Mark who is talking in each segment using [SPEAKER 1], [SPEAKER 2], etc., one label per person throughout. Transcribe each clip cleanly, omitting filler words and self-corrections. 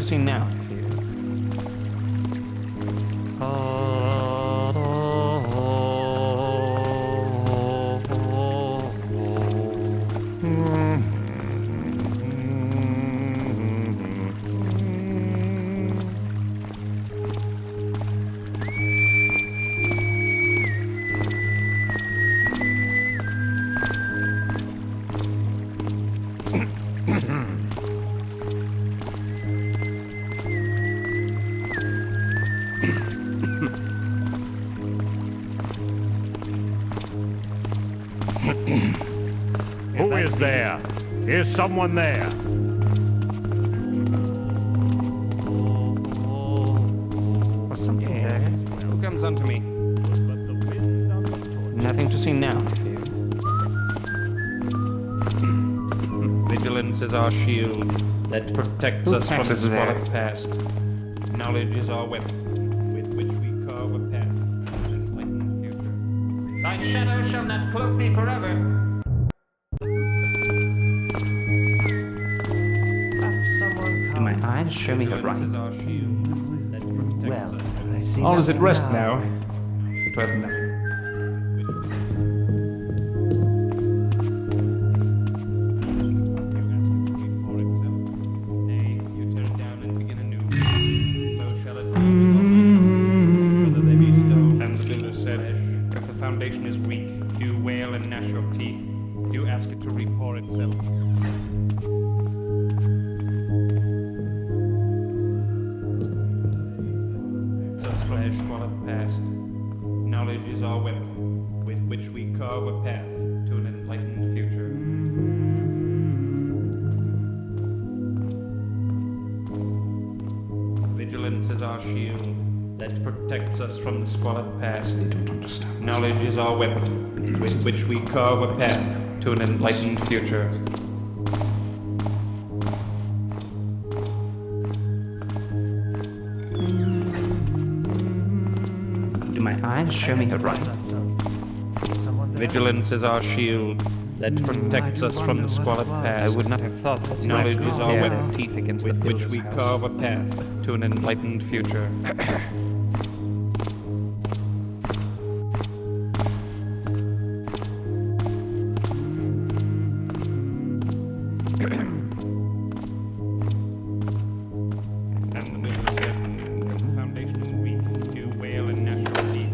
[SPEAKER 1] to see now.
[SPEAKER 2] Who is there? Is someone there?
[SPEAKER 1] Was something there? Who comes unto me? Nothing to see now. Vigilance is our shield that protects us from the squalid past. Knowledge is our weapon with which we carve a path to an enlightened future. Thy shadow shall not cloak thee forever. Do my eyes show me the right?
[SPEAKER 3] Well, I see
[SPEAKER 4] All is at
[SPEAKER 3] nothing
[SPEAKER 4] rest now. It was nothing.
[SPEAKER 1] And the builder said, if the foundation is weak, do wail and gnash your teeth. Do ask it to repour itself. Flesh squalid past. Knowledge is our weapon with which we carve a path to an enlightened future. Vigilance is our shield that protects us from the squalid past.
[SPEAKER 4] They don't understand.
[SPEAKER 1] Knowledge is our weapon with which we carve a path to an enlightened future. Do my eyes show me the right? Vigilance is our shield that protects us from the squalid past. I would not have thought that knowledge is our weapon teeth against with which we carve a path to an enlightened future. And the builder said, if the foundation is weak, do wail and gnash your teeth.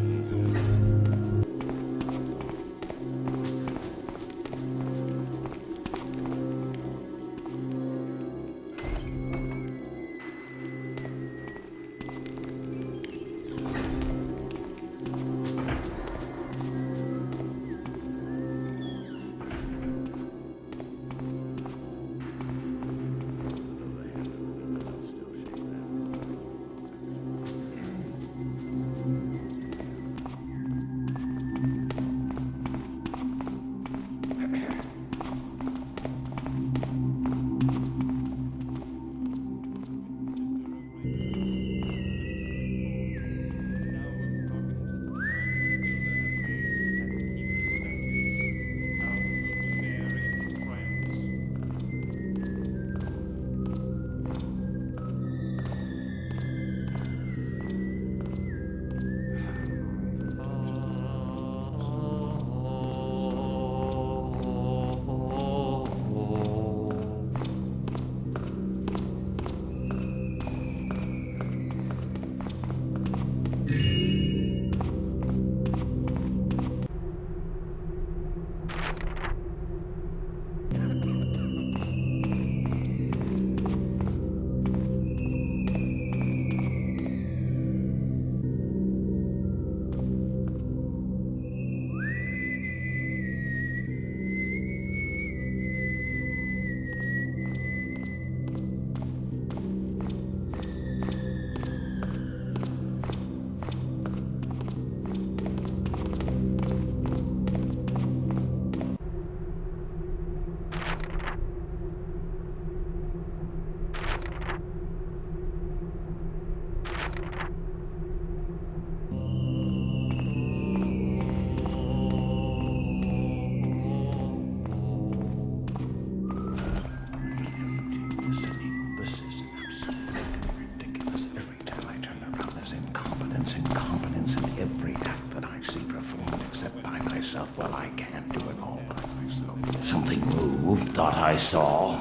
[SPEAKER 3] myself. Well, I can't do it all by myself. Something moved, thought I saw.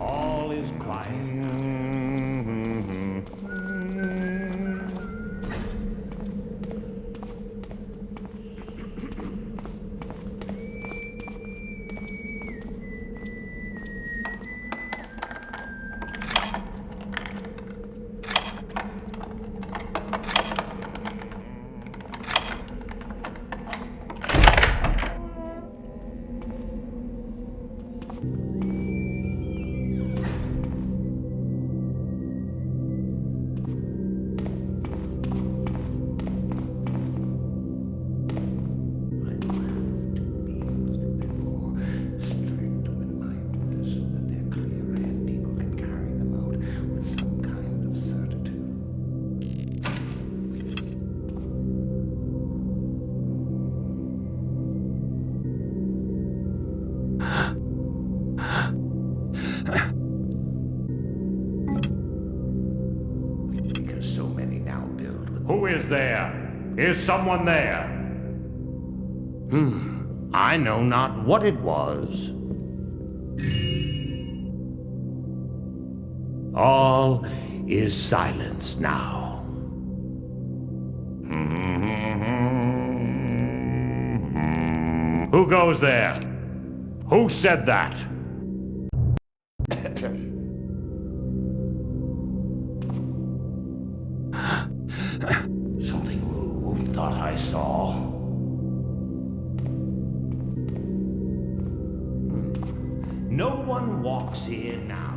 [SPEAKER 2] All is quiet. Who is there? Is someone there?
[SPEAKER 3] I know not what it was. All is silence now.
[SPEAKER 2] Who goes there? Who said that?
[SPEAKER 3] Something moved, thought I saw. No one walks here now.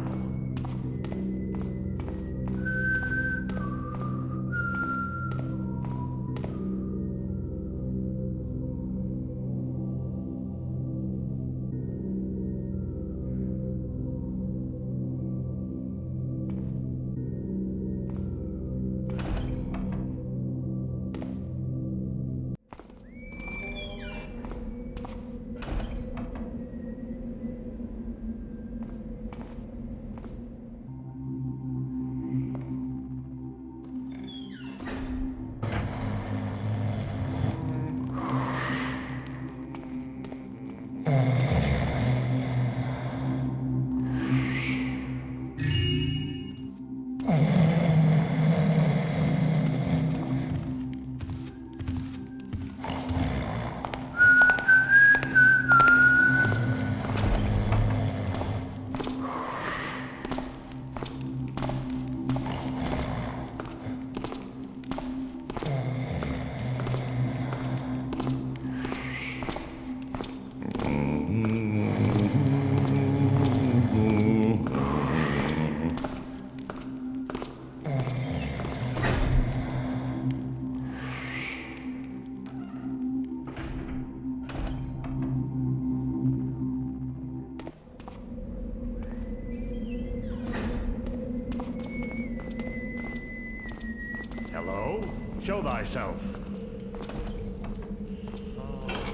[SPEAKER 2] Hello? Show thyself.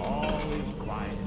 [SPEAKER 2] All is quiet.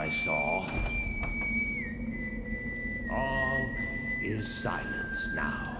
[SPEAKER 3] I saw. All is silence now.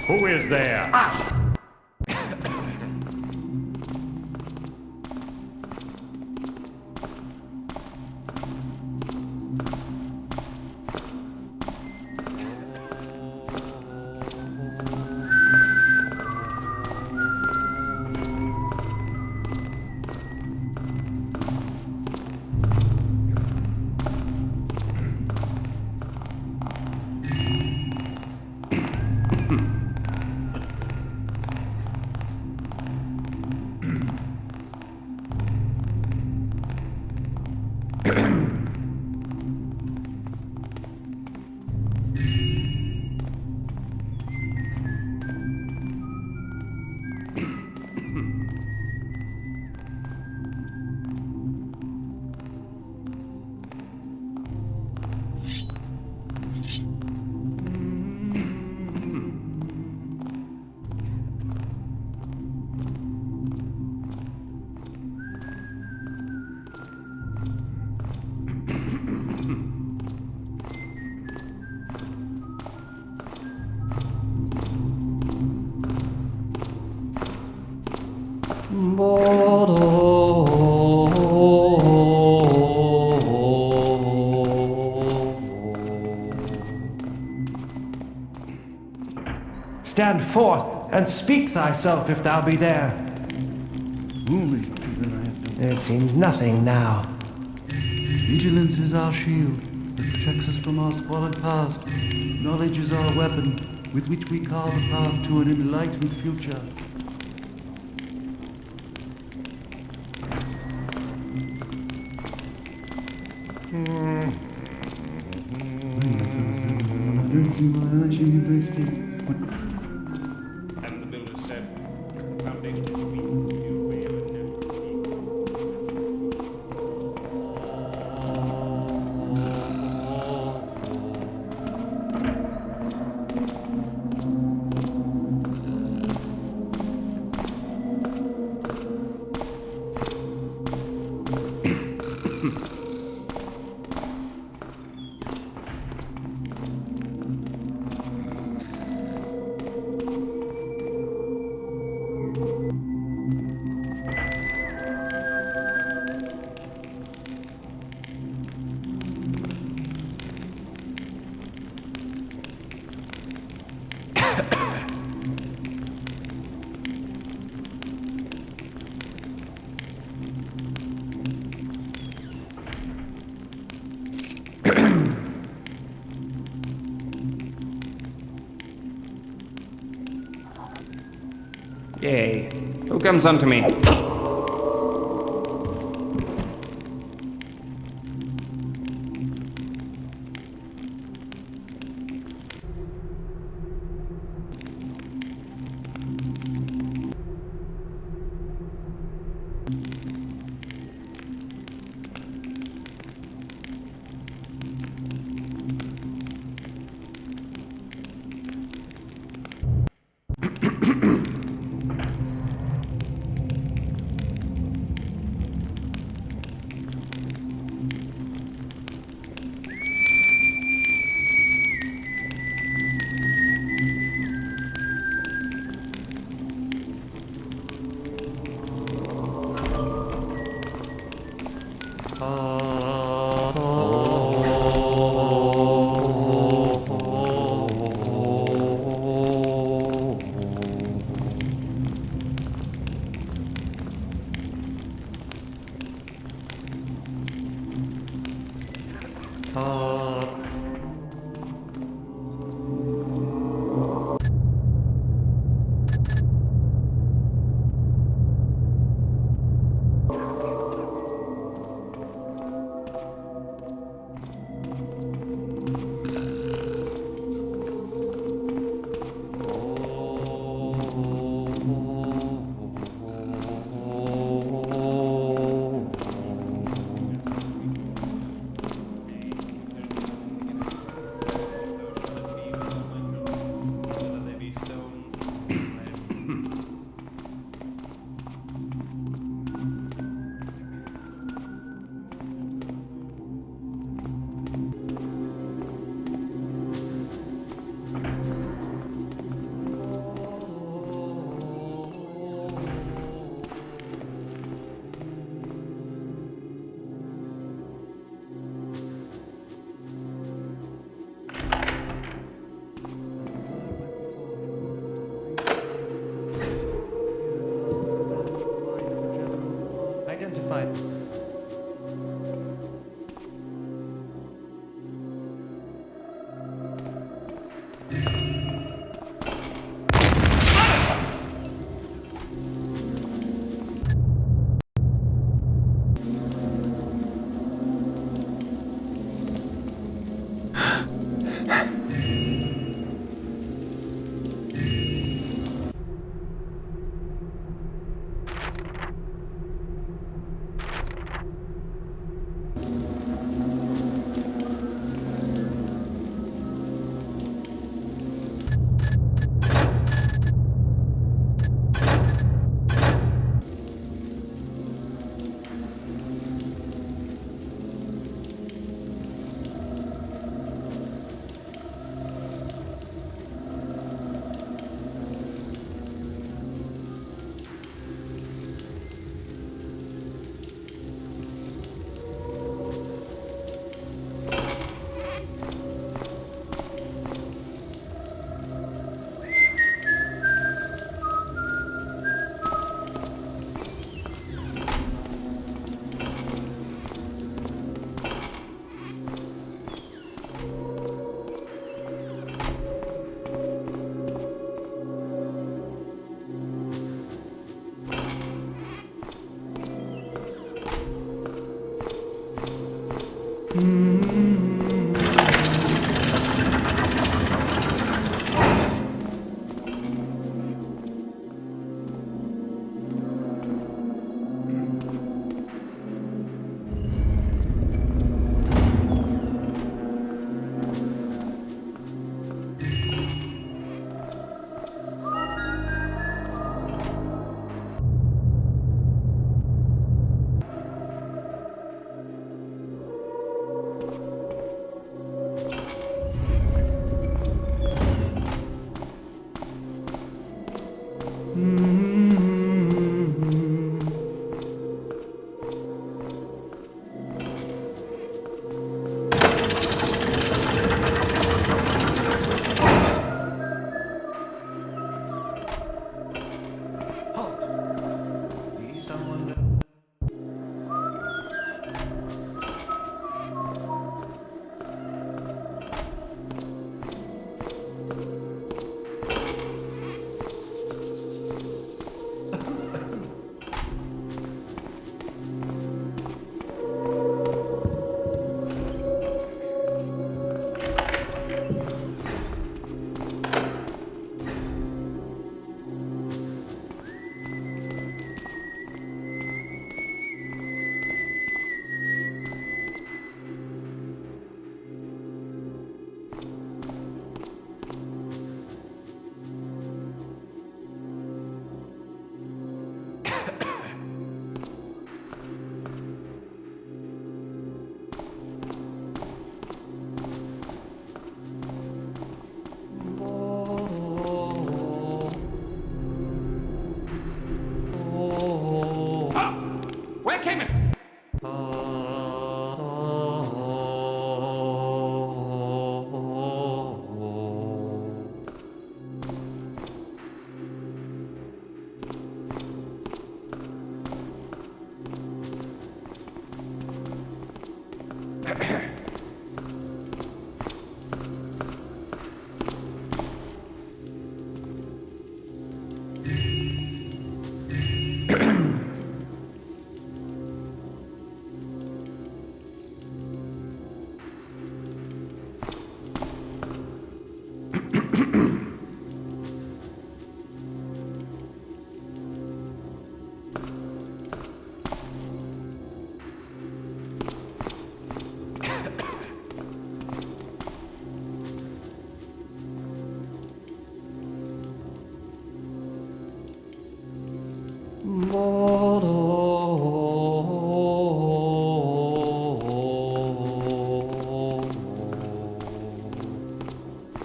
[SPEAKER 2] Who is there?
[SPEAKER 5] Stand forth and speak thyself if thou be there. It seems nothing now.
[SPEAKER 6] Vigilance is our shield that protects us from our squalid past. Knowledge is our weapon with which we carve a path to an enlightened future.
[SPEAKER 1] And the builder said, the foundation is weak, you will never be.
[SPEAKER 4] Yay. Who comes unto me?
[SPEAKER 5] Identified.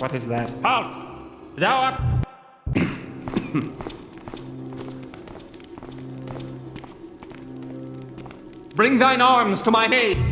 [SPEAKER 4] What is that?
[SPEAKER 1] Halt! Thou art...
[SPEAKER 4] Bring thine arms to my aid!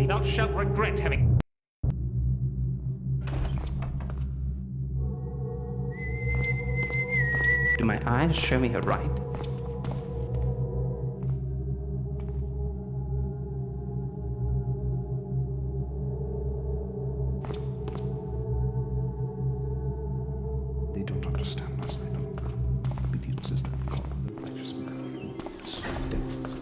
[SPEAKER 1] Thou shalt regret having...
[SPEAKER 4] Do my eyes show me right? They don't understand us, they don't. Obedience is that call of the righteous man who slew devils.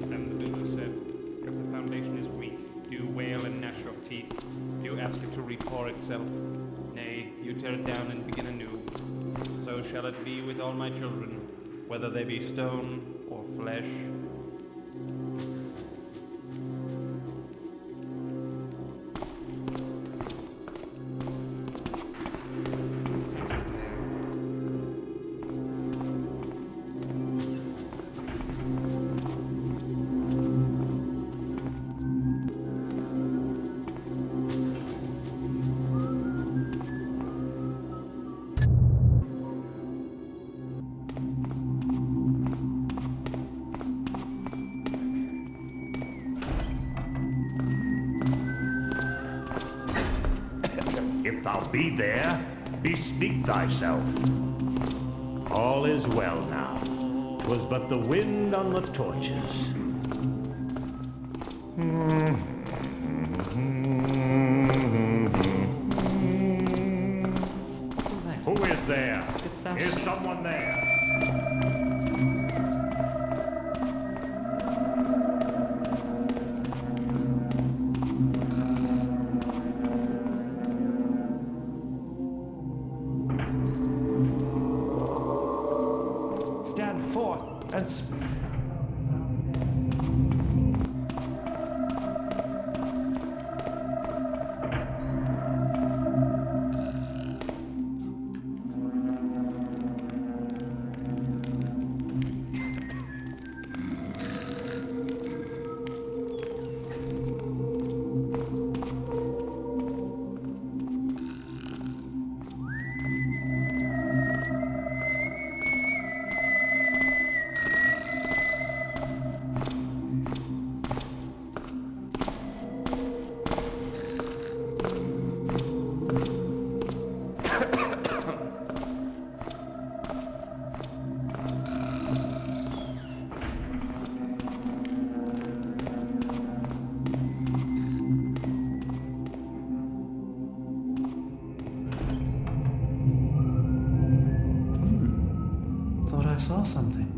[SPEAKER 1] Then the builder said, if the foundation is weak, do wail and gnash your teeth. Do ask it to repour itself. Nay, you tear it down and begin anew. So shall it be with all my children, whether they be stone or flesh.
[SPEAKER 2] If thou be there, bespeak thyself. All is well now. 'Twas but the wind on the torches. Who is there? Is someone there?
[SPEAKER 5] Stand forth and
[SPEAKER 6] something.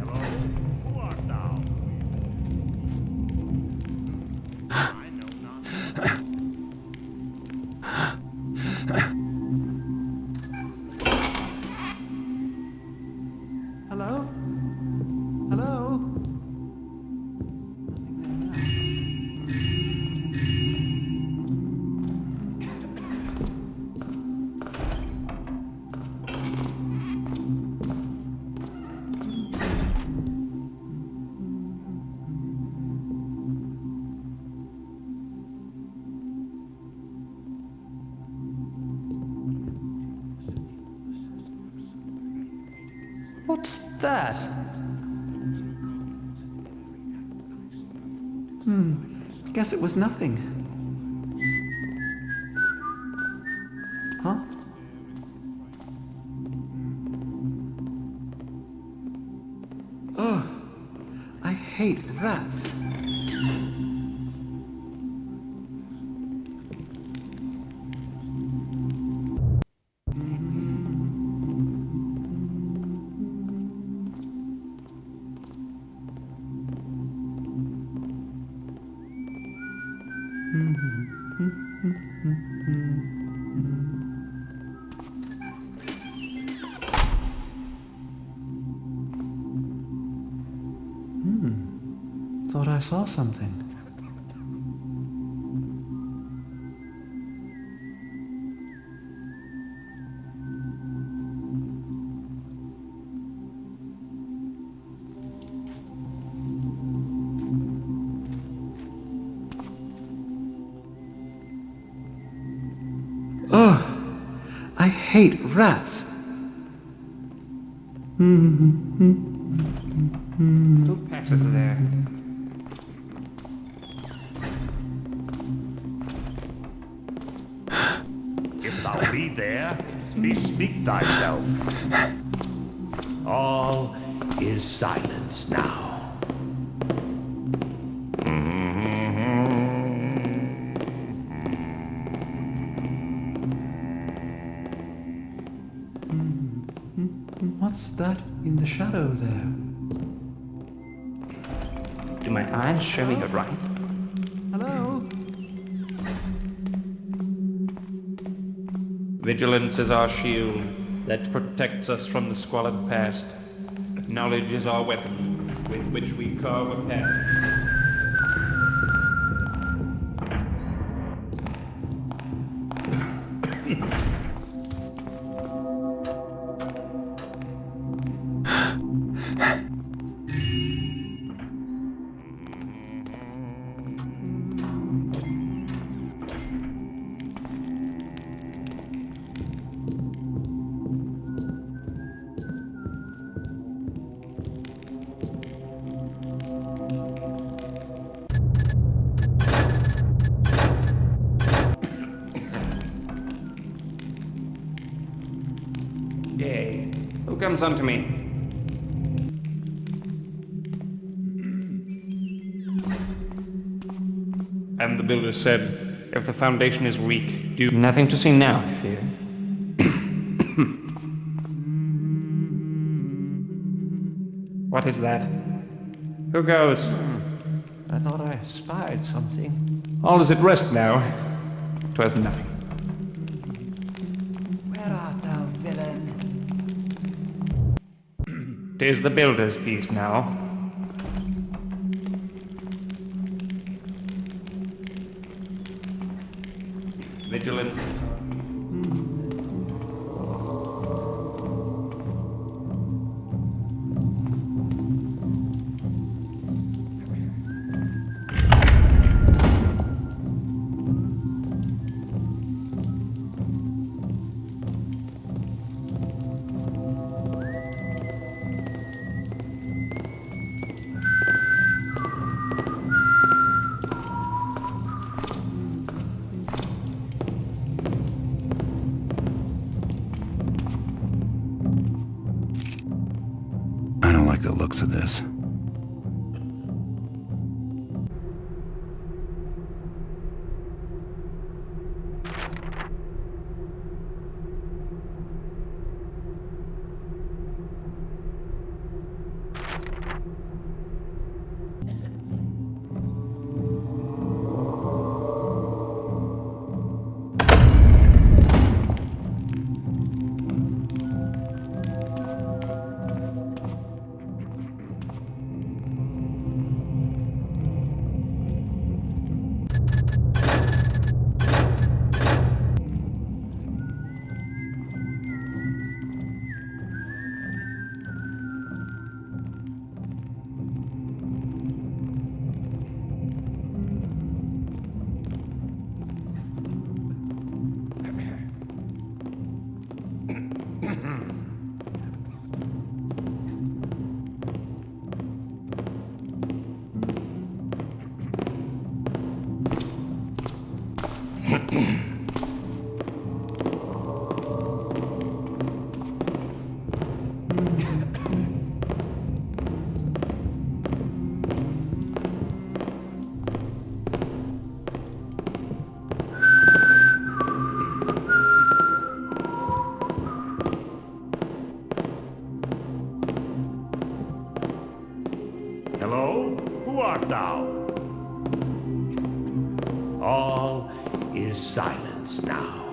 [SPEAKER 2] Hello? Who art thou? I know not.
[SPEAKER 6] Hello? Hello? What's that? Guess it was nothing. Huh? Oh, I hate rats. Thought I saw something. Oh, I hate rats.
[SPEAKER 1] Who passes there?
[SPEAKER 2] If thou be there, bespeak thyself. All is silence now.
[SPEAKER 6] What's that in the shadow there?
[SPEAKER 1] Do my eyes show me right?
[SPEAKER 6] Hello?
[SPEAKER 1] Vigilance is our shield that protects us from the squalid past. Knowledge is our weapon with which we carve a path. Yea, who comes unto me? And the builder said, if the foundation is weak, do nothing to see now, I fear. What is that? Who goes?
[SPEAKER 5] I thought I spied something.
[SPEAKER 1] All is at rest now. 'Twas nothing.
[SPEAKER 5] Where art thou, villain?
[SPEAKER 1] 'Tis the builder's piece now. Vigilant.
[SPEAKER 3] I don't like the looks of this.
[SPEAKER 2] Hello? Who art thou? All is silence now.